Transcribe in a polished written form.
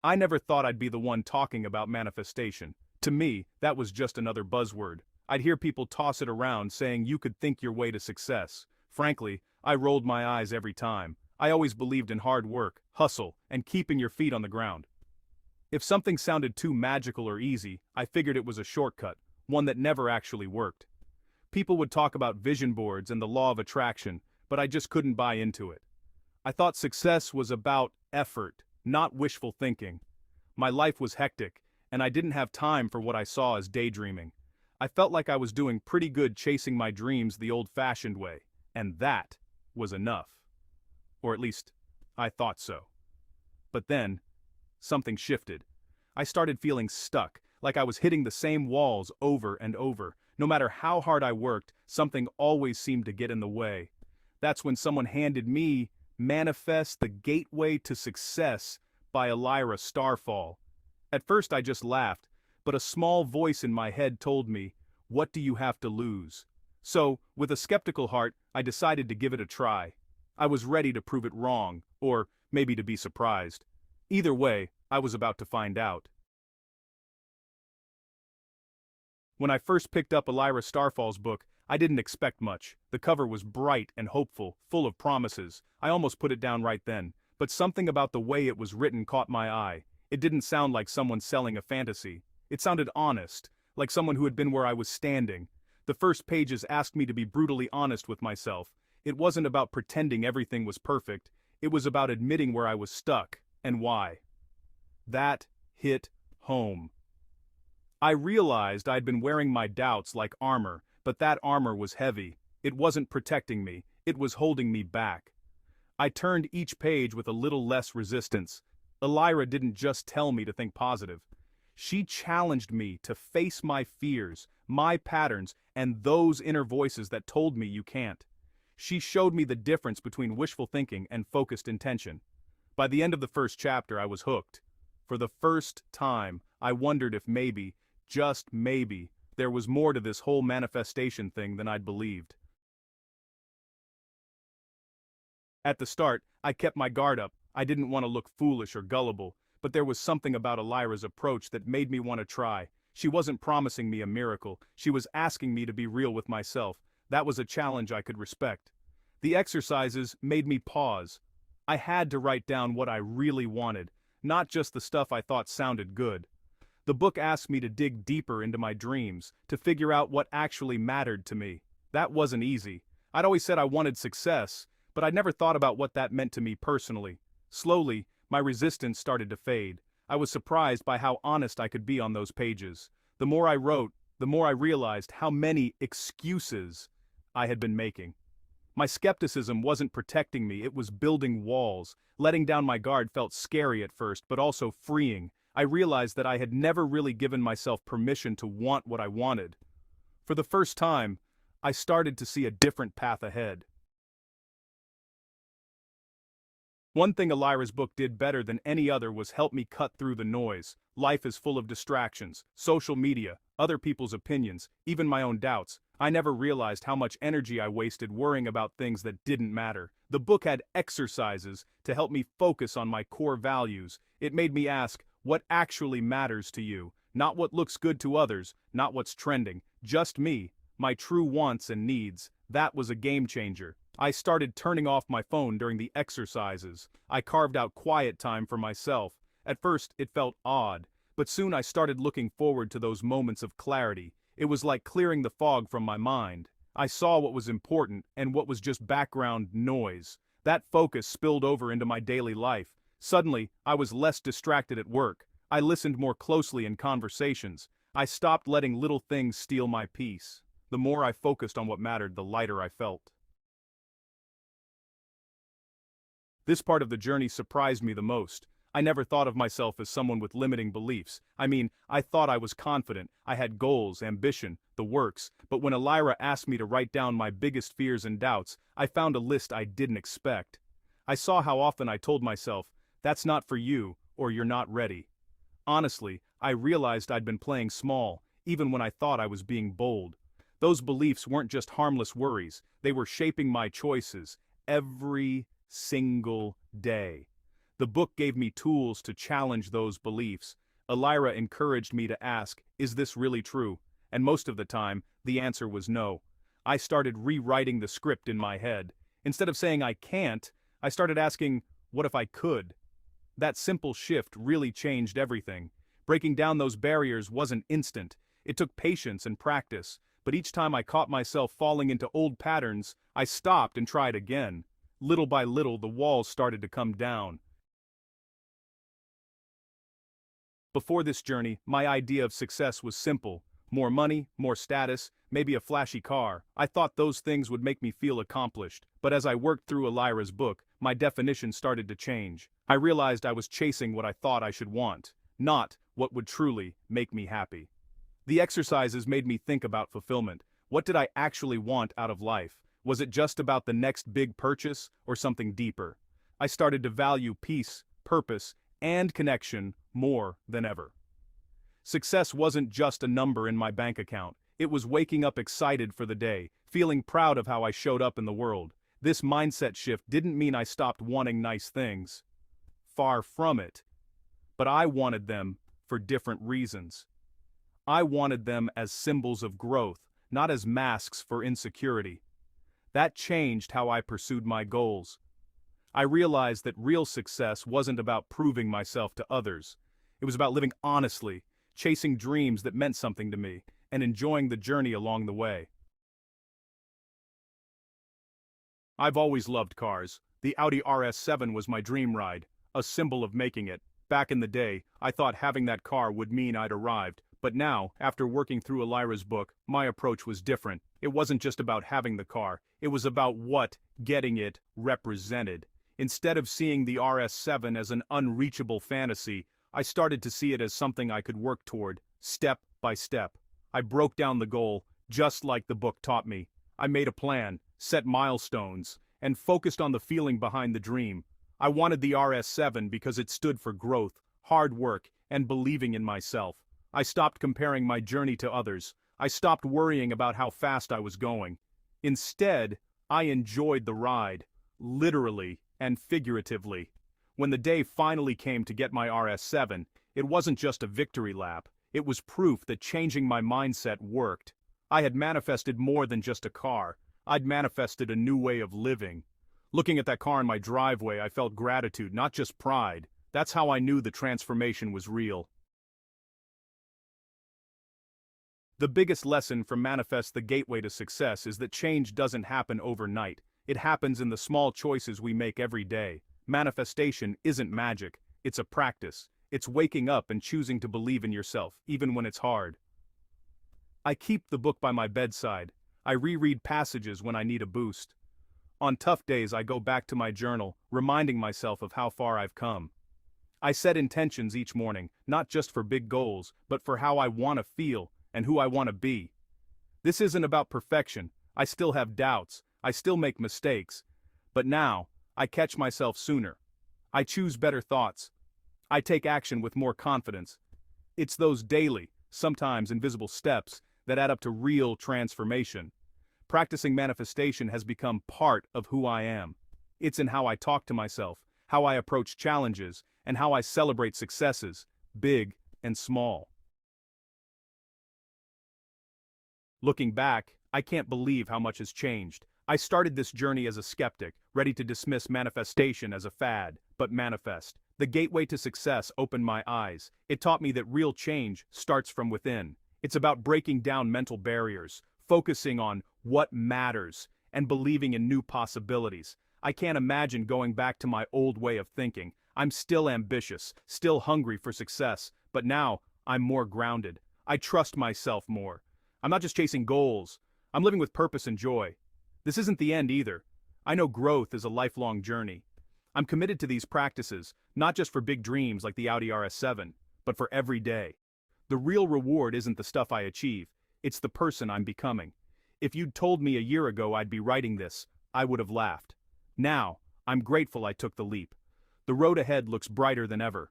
I never thought I'd be the one talking about manifestation. To me, that was just another buzzword. I'd hear people toss it around saying you could think your way to success. Frankly, I rolled my eyes every time. I always believed in hard work, hustle, and keeping your feet on the ground. If something sounded too magical or easy, I figured it was a shortcut, one that never actually worked. People would talk about vision boards and the law of attraction, but I just couldn't buy into it. I thought success was about effort, not wishful thinking. My life was hectic, and I didn't have time for what I saw as daydreaming. I felt like I was doing pretty good chasing my dreams the old-fashioned way, and that was enough. Or at least, I thought so. But then, something shifted. I started feeling stuck, like I was hitting the same walls over and over. No matter how hard I worked, something always seemed to get in the way. That's when someone handed me Manifest the Gateway to Success by Elira Starfall. At first I just laughed, but a small voice in my head told me, "What do you have to lose?" So, with a skeptical heart, I decided to give it a try. I was ready to prove it wrong, or maybe to be surprised. Either way, I was about to find out. When I first picked up Elira Starfall's book, I didn't expect much. The cover was bright and hopeful, full of promises. I almost put it down right then, but something about the way it was written caught my eye. It didn't sound like someone selling a fantasy. It sounded honest, like someone who had been where I was standing. The first pages asked me to be brutally honest with myself. It wasn't about pretending everything was perfect. It was about admitting where I was stuck, and why. That hit home. I realized I'd been wearing my doubts like armor, but that armor was heavy. It wasn't protecting me, it was holding me back. I turned each page with a little less resistance. Elira didn't just tell me to think positive. She challenged me to face my fears, my patterns, and those inner voices that told me you can't. She showed me the difference between wishful thinking and focused intention. By the end of the first chapter, I was hooked. For the first time, I wondered if maybe, just maybe, there was more to this whole manifestation thing than I'd believed. At the start, I kept my guard up. I didn't want to look foolish or gullible, but there was something about Elira's approach that made me want to try. She wasn't promising me a miracle, she was asking me to be real with myself. That was a challenge I could respect. The exercises made me pause. I had to write down what I really wanted, not just the stuff I thought sounded good. The book asked me to dig deeper into my dreams, to figure out what actually mattered to me. That wasn't easy. I'd always said I wanted success, but I'd never thought about what that meant to me personally. Slowly, my resistance started to fade. I was surprised by how honest I could be on those pages. The more I wrote, the more I realized how many excuses I had been making. My skepticism wasn't protecting me, it was building walls. Letting down my guard felt scary at first, but also freeing. I realized that I had never really given myself permission to want what I wanted. For the first time, I started to see a different path ahead. One thing Elira's book did better than any other was help me cut through the noise. Life is full of distractions, social media, other people's opinions, even my own doubts. I never realized how much energy I wasted worrying about things that didn't matter. The book had exercises to help me focus on my core values. It made me ask, what actually matters to you? Not what looks good to others, not what's trending, just me, my true wants and needs. That was a game changer. I started turning off my phone during the exercises. I carved out quiet time for myself. At first, it felt odd, but soon I started looking forward to those moments of clarity. It was like clearing the fog from my mind. I saw what was important and what was just background noise. That focus spilled over into my daily life. Suddenly, I was less distracted at work. I listened more closely in conversations. I stopped letting little things steal my peace. The more I focused on what mattered, the lighter I felt. This part of the journey surprised me the most. I never thought of myself as someone with limiting beliefs. I thought I was confident, I had goals, ambition, the works, but when Elira asked me to write down my biggest fears and doubts, I found a list I didn't expect. I saw how often I told myself, "That's not for you," or "You're not ready." Honestly, I realized I'd been playing small, even when I thought I was being bold. Those beliefs weren't just harmless worries, they were shaping my choices every single day. The book gave me tools to challenge those beliefs. Elira encouraged me to ask, is this really true? And most of the time, the answer was no. I started rewriting the script in my head. Instead of saying I can't, I started asking, what if I could? That simple shift really changed everything. Breaking down those barriers wasn't instant. It took patience and practice, but each time I caught myself falling into old patterns, I stopped and tried again. Little by little, the walls started to come down. Before this journey, my idea of success was simple. More money, more status, maybe a flashy car. I thought those things would make me feel accomplished, but as I worked through Elira's book, my definition started to change. I realized I was chasing what I thought I should want, not what would truly make me happy. The exercises made me think about fulfillment. What did I actually want out of life? Was it just about the next big purchase or something deeper? I started to value peace, purpose, and connection more than ever. Success wasn't just a number in my bank account. It was waking up excited for the day, feeling proud of how I showed up in the world. This mindset shift didn't mean I stopped wanting nice things. Far from it. But I wanted them for different reasons. I wanted them as symbols of growth, not as masks for insecurity. That changed how I pursued my goals. I realized that real success wasn't about proving myself to others. It was about living honestly, chasing dreams that meant something to me, and enjoying the journey along the way. I've always loved cars. The Audi RS7 was my dream ride, a symbol of making it. Back in the day, I thought having that car would mean I'd arrived, but now, after working through Elira's book, my approach was different. It wasn't just about having the car, it was about what getting it represented. Instead of seeing the RS7 as an unreachable fantasy, I started to see it as something I could work toward, step by step. I broke down the goal, just like the book taught me. I made a plan, set milestones, and focused on the feeling behind the dream. I wanted the RS7 because it stood for growth, hard work, and believing in myself. I stopped comparing my journey to others. I stopped worrying about how fast I was going. Instead, I enjoyed the ride, literally and figuratively. When the day finally came to get my RS7, it wasn't just a victory lap. It was proof that changing my mindset worked. I had manifested more than just a car. I'd manifested a new way of living. Looking at that car in my driveway, I felt gratitude, not just pride. That's how I knew the transformation was real. The biggest lesson from Manifest the Gateway to Success is that change doesn't happen overnight. It happens in the small choices we make every day. Manifestation isn't magic, it's a practice. It's waking up and choosing to believe in yourself, even when it's hard. I keep the book by my bedside. I reread passages when I need a boost. On tough days, I go back to my journal, reminding myself of how far I've come. I set intentions each morning, not just for big goals, but for how I want to feel and who I want to be. This isn't about perfection. I still have doubts. I still make mistakes. But now, I catch myself sooner. I choose better thoughts. I take action with more confidence. It's those daily, sometimes invisible steps that add up to real transformation. Practicing manifestation has become part of who I am. It's in how I talk to myself, how I approach challenges, and how I celebrate successes, big and small. Looking back, I can't believe how much has changed. I started this journey as a skeptic, ready to dismiss manifestation as a fad, but Manifest, the gateway to success, opened my eyes. It taught me that real change starts from within. It's about breaking down mental barriers, focusing on what matters, and believing in new possibilities. I can't imagine going back to my old way of thinking. I'm still ambitious, still hungry for success, but now I'm more grounded. I trust myself more. I'm not just chasing goals. I'm living with purpose and joy. This isn't the end either. I know growth is a lifelong journey. I'm committed to these practices, not just for big dreams like the Audi RS7, but for every day. The real reward isn't the stuff I achieve, it's the person I'm becoming. If you'd told me a year ago I'd be writing this, I would have laughed. Now, I'm grateful I took the leap. The road ahead looks brighter than ever.